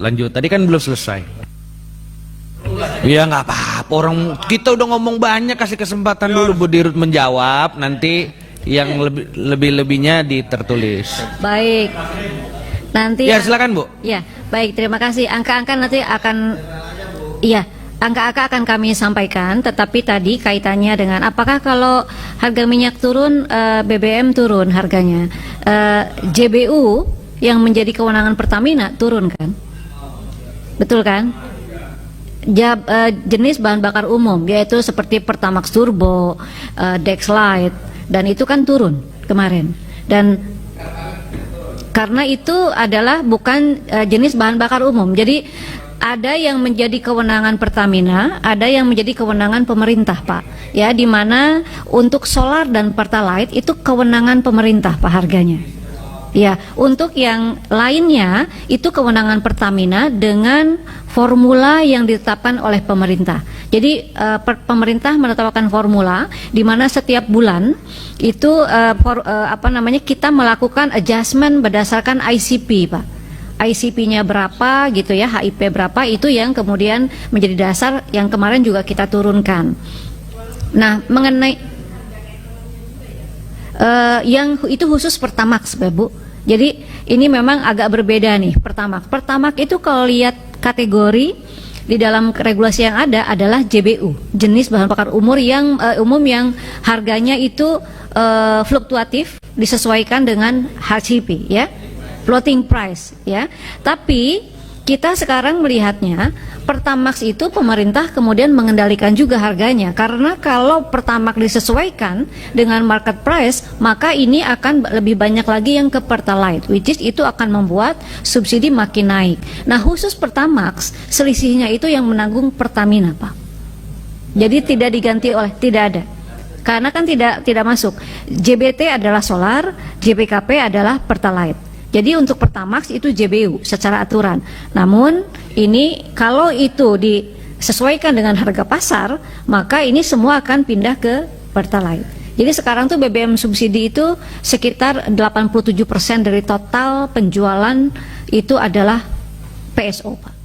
Lanjut, tadi kan belum selesai. Ya nggak apa-apa, orang kita udah ngomong banyak, kasih kesempatan dulu Bu Dirut menjawab, nanti yang lebih-lebihnya ditertulis. Baik. Nanti Ya silakan Bu. Ya, baik, terima kasih. Angka-angka nanti akan angka-angka akan kami sampaikan, tetapi tadi kaitannya dengan apakah kalau harga minyak turun, BBM turun harganya. JBU yang menjadi kewenangan Pertamina turun kan? Betul kan? Jenis bahan bakar umum yaitu seperti Pertamax Turbo, Dexlite, dan itu kan turun kemarin. Dan karena itu adalah bukan jenis bahan bakar umum, jadi ada yang menjadi kewenangan Pertamina, ada yang menjadi kewenangan pemerintah, Pak. Ya, di mana untuk solar dan Pertalite itu kewenangan pemerintah, Pak, harganya. Ya, untuk yang lainnya itu kewenangan Pertamina dengan formula yang ditetapkan oleh pemerintah. Jadi pemerintah menetapkan formula di mana setiap bulan itu kita melakukan adjustment berdasarkan ICP, Pak. ICP-nya berapa gitu ya, HIP berapa, itu yang kemudian menjadi dasar yang kemarin juga kita turunkan. Nah, mengenai yang itu khusus Pertamax, Bu. Jadi ini memang agak berbeda nih Pertamax. Pertamax itu kalau lihat kategori di dalam regulasi yang ada adalah JBU, jenis bahan bakar umum yang harganya itu fluktuatif, disesuaikan dengan HCP ya, floating price ya. Tapi kita sekarang melihatnya Pertamax itu pemerintah kemudian mengendalikan juga harganya, karena kalau Pertamax disesuaikan dengan market price, maka ini akan lebih banyak lagi yang ke Pertalite, which is itu akan membuat subsidi makin naik. Nah, khusus Pertamax selisihnya itu yang menanggung Pertamina, Pak. Jadi tidak diganti oleh, tidak ada, karena kan tidak masuk. JBT adalah solar, JPKP adalah Pertalite. Jadi untuk Pertamax itu JBU secara aturan. Namun ini kalau itu disesuaikan dengan harga pasar, maka ini semua akan pindah ke Pertalite. Jadi sekarang tuh BBM subsidi itu sekitar 87% dari total penjualan itu adalah PSO, Pak.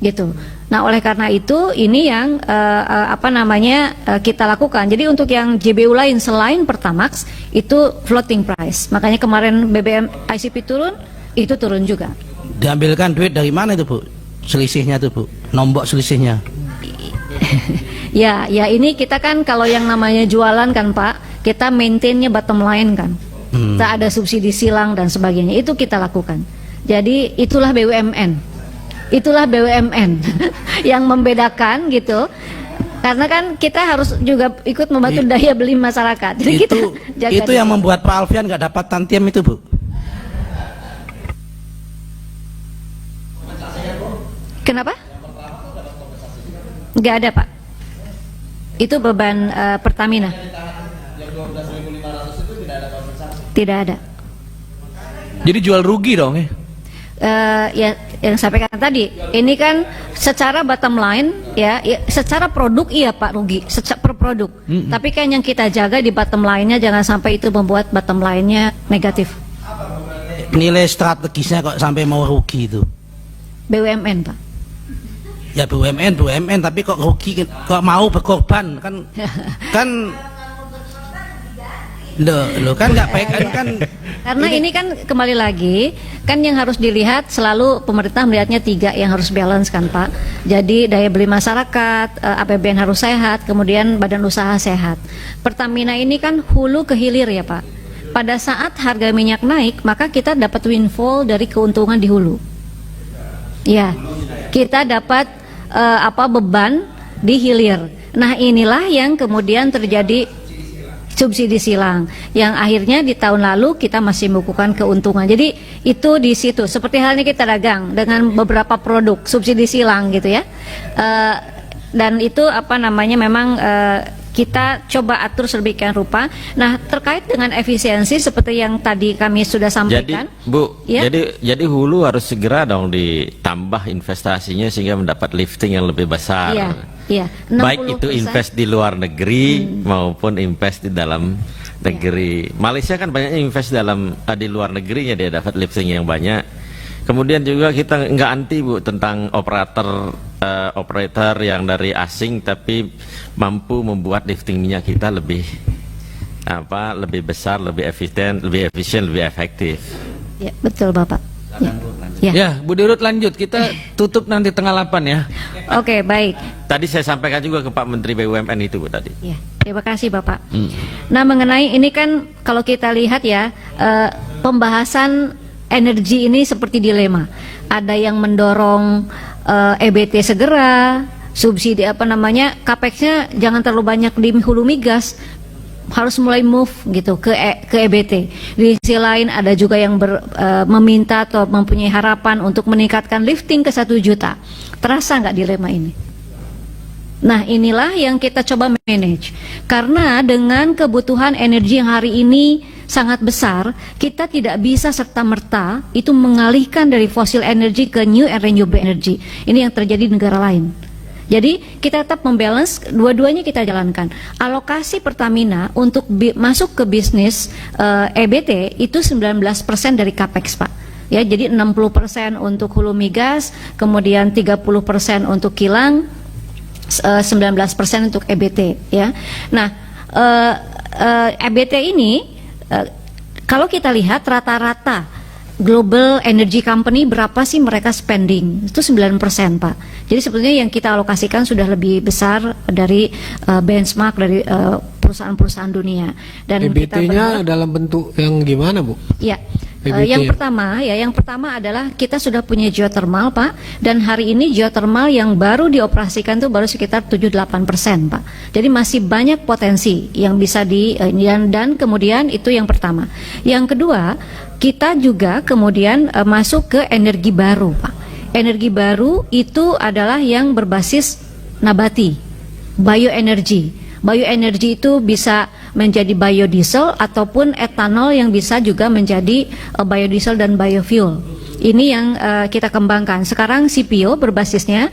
Gitu. Nah, oleh karena itu ini yang kita lakukan. Jadi untuk yang JBU lain selain Pertamax itu floating price. Makanya kemarin BBM ICP turun, itu turun juga. Diambilkan duit dari mana itu, Bu? Selisihnya itu, Bu. Nombok selisihnya. Ya ini kita kan kalau yang namanya jualan kan, Pak, kita maintainnya bottom line kan. Tak ada subsidi silang dan sebagainya. Itu kita lakukan. Jadi itulah BUMN. Itulah BUMN yang membedakan gitu, karena kan kita harus juga ikut membantu daya beli masyarakat. Jadi itu, kita jaga itu yang membuat Pak Alfian nggak dapat tantiem itu, Bu. Kenapa? Nggak ada, Pak. Itu beban Pertamina. Tidak ada. Jadi jual rugi dong ya? Ya yang sampaikan tadi, ini kan secara bottom line ya secara produk iya Pak rugi secara per produk, tapi kan yang kita jaga di bottom line-nya jangan sampai itu membuat bottom line-nya negatif. Nilai strategisnya kok sampai mau rugi itu? BUMN, Pak. Ya BUMN, tapi kok rugi, kok mau berkorban kan? Lo kan nggak baik kan? Karena ini kan kembali lagi kan yang harus dilihat selalu pemerintah melihatnya tiga yang harus balance kan, Pak. Jadi daya beli masyarakat, APBN harus sehat, kemudian badan usaha sehat. Pertamina ini kan hulu ke hilir ya, Pak. Pada saat harga minyak naik, maka kita dapat windfall dari keuntungan di hulu. Ya, kita dapat beban di hilir. Nah, inilah yang kemudian terjadi subsidi silang yang akhirnya di tahun lalu kita masih membukukan keuntungan. Jadi itu di situ seperti halnya kita dagang dengan beberapa produk subsidi silang gitu ya, dan itu memang kita coba atur sedemikian rupa. Nah, terkait dengan efisiensi seperti yang tadi kami sudah sampaikan. Jadi Bu, ya? jadi hulu harus segera dong ditambah investasinya sehingga mendapat lifting yang lebih besar. Iya, baik itu invest di luar negeri maupun invest di dalam negeri. Malaysia kan banyaknya invest di luar negerinya, dia dapat lifting yang banyak. Kemudian juga kita nggak anti Bu tentang operator yang dari asing tapi mampu membuat lifting minyak kita lebih lebih besar, lebih efisien, lebih efektif. Ya, betul Bapak. Ya. Ya, Bu Dirut lanjut. Kita tutup nanti tengah 8 ya. Oke, baik. Tadi saya sampaikan juga ke Pak Menteri BUMN itu Bu tadi. Ya, terima kasih Bapak. Nah, mengenai ini kan kalau kita lihat ya, pembahasan energi ini seperti dilema. Ada yang mendorong EBT segera, subsidi capex-nya jangan terlalu banyak di hulu migas, harus mulai move gitu ke EBT. Di sisi lain ada juga yang meminta atau mempunyai harapan untuk meningkatkan lifting ke 1 juta. Terasa nggak dilema ini? Nah, inilah yang kita coba manage. Karena dengan kebutuhan energi yang hari ini sangat besar, kita tidak bisa serta-merta itu mengalihkan dari fosil energy ke new and renewable energy. Ini yang terjadi di negara lain. Jadi kita tetap membalance, dua-duanya kita jalankan. Alokasi Pertamina untuk masuk ke bisnis EBT itu 19% dari capex Pak. Ya, jadi 60% untuk hulu migas, kemudian 30% untuk kilang, 19% untuk EBT ya. Nah, EBT ini kalau kita lihat rata-rata global energy company berapa sih mereka spending? Itu 9% Pak. Jadi sebetulnya yang kita alokasikan sudah lebih besar dari benchmark dari perusahaan-perusahaan dunia. Dan EBT-nya dalam bentuk yang gimana Bu? Ya. EBT Yang pertama adalah kita sudah punya geothermal Pak, dan hari ini geothermal yang baru dioperasikan itu baru sekitar 7-8% Pak. Jadi masih banyak potensi yang bisa dan kemudian itu yang pertama. Yang kedua, kita juga kemudian masuk ke energi baru Pak. Energi baru itu adalah yang berbasis nabati, bioenergi. Bioenergi itu bisa menjadi biodiesel ataupun etanol yang bisa juga menjadi biodiesel dan biofuel. Ini yang kita kembangkan. Sekarang CPO berbasisnya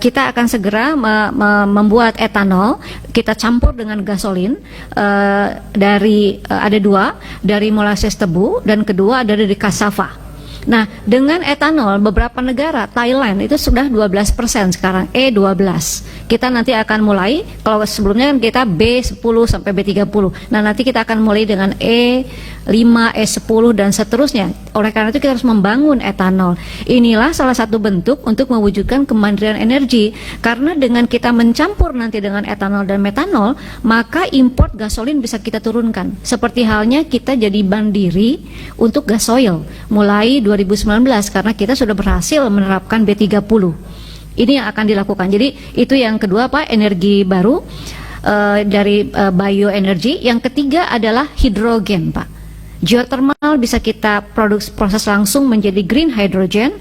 kita akan segera membuat etanol, kita campur dengan gasolin ada 2, dari molasses tebu dan kedua ada dari cassava. Nah, dengan etanol beberapa negara, Thailand itu sudah 12% sekarang, E12. Kita nanti akan mulai, kalau sebelumnya kan kita B10 sampai B30. Nah, nanti kita akan mulai dengan E5, E10 dan seterusnya. Oleh karena itu kita harus membangun etanol. Inilah salah satu bentuk untuk mewujudkan kemandirian energi. Karena dengan kita mencampur nanti dengan etanol dan metanol, maka import gasolin bisa kita turunkan. Seperti halnya kita jadi mandiri untuk gasoil mulai 2019 karena kita sudah berhasil menerapkan B30. Ini yang akan dilakukan. Jadi itu yang kedua Pak, energi baru dari bioenergi. Yang ketiga adalah hidrogen Pak. Geothermal bisa kita proses langsung menjadi green hydrogen.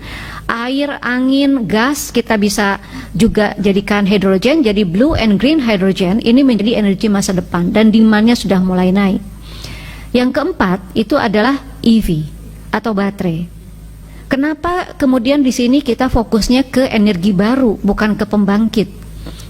Air, angin, gas kita bisa juga jadikan hidrogen, jadi blue and green hydrogen. Ini menjadi energi masa depan dan demand-nya sudah mulai naik. Yang keempat itu adalah EV atau baterai. Kenapa kemudian di sini kita fokusnya ke energi baru, bukan ke pembangkit?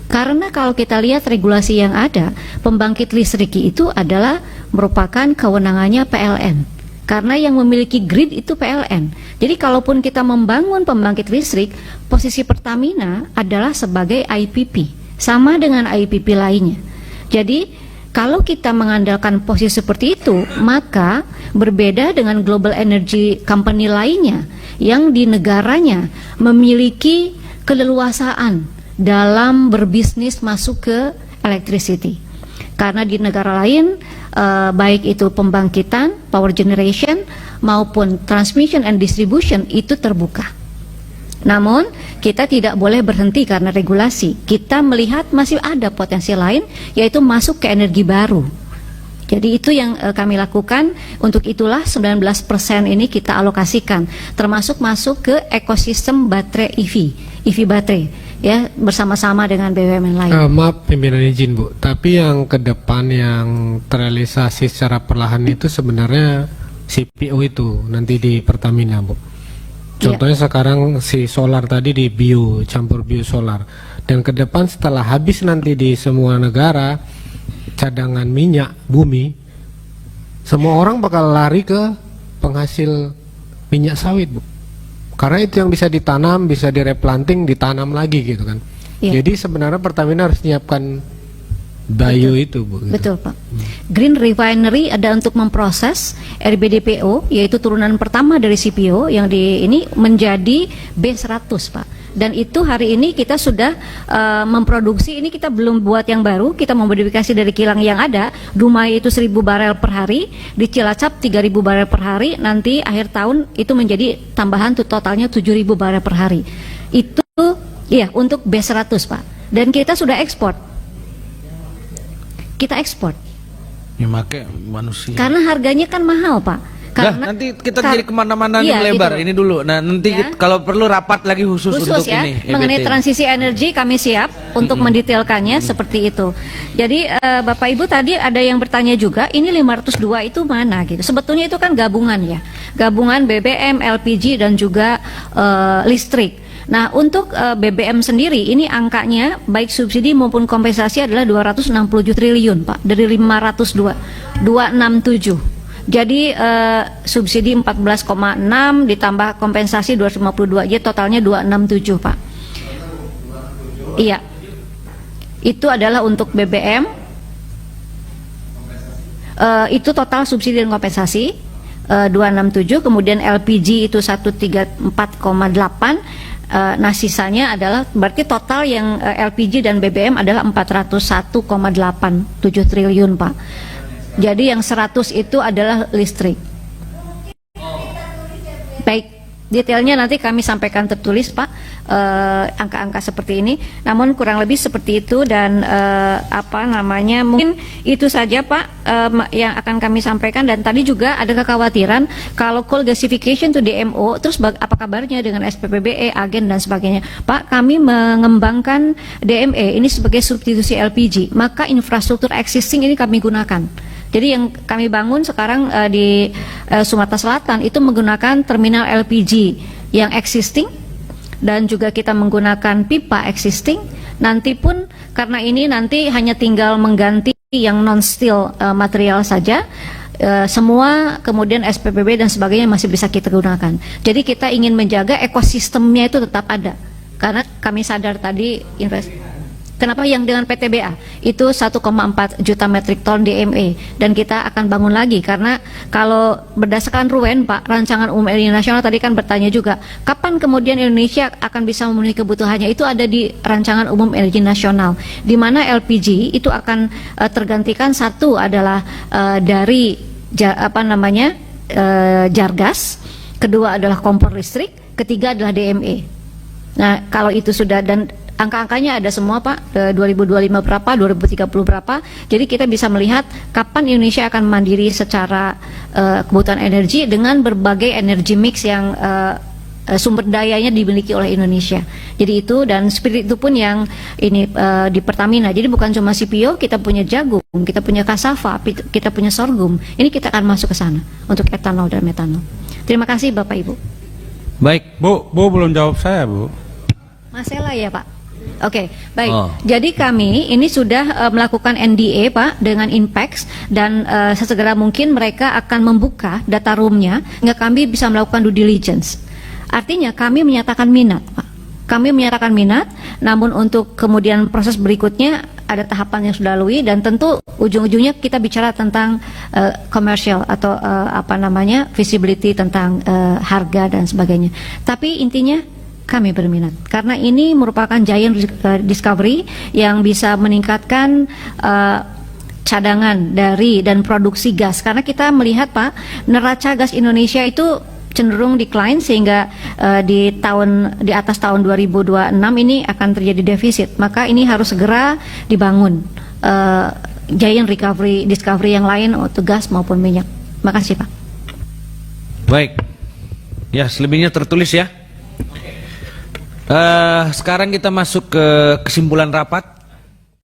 Karena kalau kita lihat regulasi yang ada, pembangkit listrik itu adalah merupakan kewenangannya PLN. Karena yang memiliki grid itu PLN. Jadi kalaupun kita membangun pembangkit listrik, posisi Pertamina adalah sebagai IPP, sama dengan IPP lainnya. Jadi kalau kita mengandalkan posisi seperti itu, maka berbeda dengan global energy company lainnya yang di negaranya memiliki keleluasaan dalam berbisnis masuk ke electricity. Karena di negara lain, baik itu pembangkitan, power generation, maupun transmission and distribution itu terbuka. Namun kita tidak boleh berhenti karena regulasi. Kita melihat masih ada potensi lain, yaitu masuk ke energi baru. Jadi itu yang kami lakukan. Untuk itulah 19% ini kita alokasikan, termasuk masuk ke ekosistem baterai EV baterai, ya, bersama-sama dengan BUMN lain. Maaf pimpinan izin Bu, tapi yang ke depan yang terrealisasi secara perlahan itu sebenarnya CPO itu nanti di Pertamina Bu. Contohnya sekarang si solar tadi di campur bio solar, dan ke depan setelah habis nanti di semua negara cadangan minyak bumi, semua orang bakal lari ke penghasil minyak sawit Bu. Karena itu yang bisa ditanam, bisa direplanting, ditanam lagi gitu kan. Iya. Jadi sebenarnya Pertamina harus menyiapkan bio itu, Bu. Gitu. Betul, Pak. Green Refinery ada untuk memproses RBDPO, yaitu turunan pertama dari CPO yang ini menjadi B100, Pak. Dan itu hari ini kita sudah memproduksi, ini kita belum buat yang baru, kita memodifikasi dari kilang yang ada. Dumai itu 1.000 barel per hari, di Cilacap 3.000 barel per hari, nanti akhir tahun itu menjadi tambahan totalnya 7.000 barel per hari. Itu ya untuk B100, Pak. Dan kita sudah ekspor. Kita ekspor. Ya make manusia. Karena harganya kan mahal, Pak. Karena nanti kita jadi kemana-mana nih iya, melebar. gitu. Ini dulu. Nah nanti Ya. kalau perlu rapat lagi khusus untuk ya, ini. mengenai EBT. transisi energi kami siap untuk mendetailkannya seperti itu. Jadi Bapak Ibu tadi ada yang bertanya juga, ini 502 itu mana gitu. Sebetulnya itu kan gabungan ya, gabungan BBM, LPG dan juga listrik. Nah untuk BBM sendiri ini angkanya baik subsidi maupun kompensasi adalah 267 triliun Pak, dari 267. Jadi subsidi 14,6 ditambah kompensasi 252, jadi totalnya 267 Pak. Iya, itu adalah untuk BBM. Itu total subsidi dan kompensasi 267, kemudian LPG itu 134,8. Nah sisanya adalah berarti total yang LPG dan BBM adalah 401,87 triliun Pak. Jadi yang 100 itu adalah listrik. Baik, detailnya nanti kami sampaikan tertulis Pak, angka-angka seperti ini. Namun kurang lebih seperti itu dan mungkin itu saja Pak yang akan kami sampaikan. Dan tadi juga ada kekhawatiran kalau coal gasification to DMO, terus apa kabarnya dengan SPPBE, agen dan sebagainya. Pak, kami mengembangkan DME ini sebagai substitusi LPG, maka infrastruktur existing ini kami gunakan. Jadi yang kami bangun sekarang di Sumatera Selatan itu menggunakan terminal LPG yang existing dan juga kita menggunakan pipa existing. Nanti pun karena ini nanti hanya tinggal mengganti yang non steel material saja. Semua kemudian SPPB dan sebagainya masih bisa kita gunakan. Jadi kita ingin menjaga ekosistemnya itu tetap ada. Karena kami sadar tadi kenapa yang dengan PTBA itu 1,4 juta metrik ton DME dan kita akan bangun lagi karena kalau berdasarkan RUEN Pak, Rancangan Umum Energi Nasional tadi kan bertanya juga kapan kemudian Indonesia akan bisa memenuhi kebutuhannya, itu ada di Rancangan Umum Energi Nasional di mana LPG itu akan tergantikan, satu adalah dari Jargas, kedua adalah kompor listrik, ketiga adalah DME. Nah kalau itu sudah, dan angka-angkanya ada semua Pak, 2025 berapa, 2030 berapa. Jadi kita bisa melihat kapan Indonesia akan mandiri secara kebutuhan energi dengan berbagai energi mix yang sumber dayanya dimiliki oleh Indonesia. Jadi itu, dan spirit itu pun yang ini di Pertamina. Jadi bukan cuma CPO, kita punya jagung, kita punya kasava, kita punya sorghum. Ini kita akan masuk ke sana untuk etanol dan metanol. Terima kasih Bapak Ibu. Baik. Bu belum jawab saya, Bu. Masalah ya Pak. Oke, baik. Oh. Jadi kami ini sudah melakukan NDA Pak dengan Inpex dan sesegera mungkin mereka akan membuka data roomnya hingga kami bisa melakukan due diligence. Artinya kami menyatakan minat Pak. Kami menyatakan minat, namun untuk kemudian proses berikutnya ada tahapan yang sudah lalui dan tentu ujung-ujungnya kita bicara tentang commercial atau visibility tentang harga dan sebagainya. Tapi intinya kami berminat karena ini merupakan giant discovery yang bisa meningkatkan cadangan dari dan produksi gas, karena kita melihat Pak, neraca gas Indonesia itu cenderung decline sehingga di atas tahun 2026 ini akan terjadi defisit, maka ini harus segera dibangun giant discovery yang lain untuk gas maupun minyak. Makasih Pak. Baik. Ya, selebihnya tertulis ya. Sekarang kita masuk ke kesimpulan rapat.